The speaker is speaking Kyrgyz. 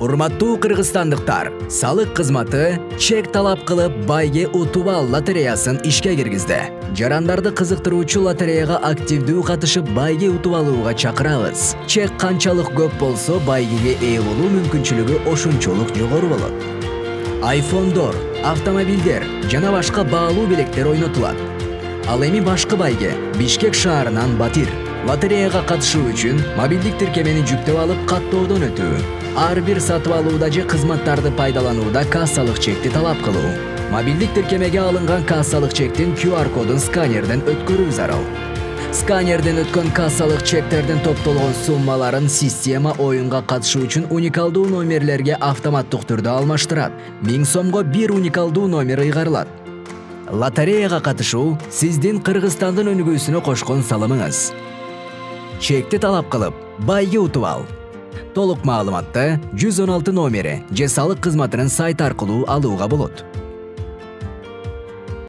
Урматтуу кыргызстандыктар, салык кызматы чек талап кылып байге утуп ал лотереясын ишке киргизди. Жарандарды кызыктыруучу лотереяга активдүү катышып байге утуп алууга чакырабыз. Чек канчалык көп болсо байгеге ээ болуу мүмкүнчүлүгү ошончолук жогору болот. Айфондор, автомобилдер жана башка баалуу белектер ойнотулат. Ал эми башкы байге Бишкек шаарынан Батир. Лотереяга катышуу үчүн мобилдик тиркемени жүктөп алып каттоодон өтүү. Ар бир сатып алууда же кызматтарды пайдаланууда кассалык чекти талап кылуу. Мобилдик тиркемеге алынган кассалык чектин QR кодун сканерден өткөрүү зарыл. Сканерден өткөн кассалык чектердин топтолгон суммаларын система оюнга катышуу үчүн уникалдуу номерлерге автоматтык түрдө алмаштырат. 1000 сомго бир уникалдуу номер ыйгарылат. Лотереяга катышуу сиздин Кыргызстандын өнүгүүсүнө кошкон салымыңыз. Чекти талап кылып, байге утуп ал. Толук маалыматты 116 номери же салык кызматынын сайт аркылуу алууга болот.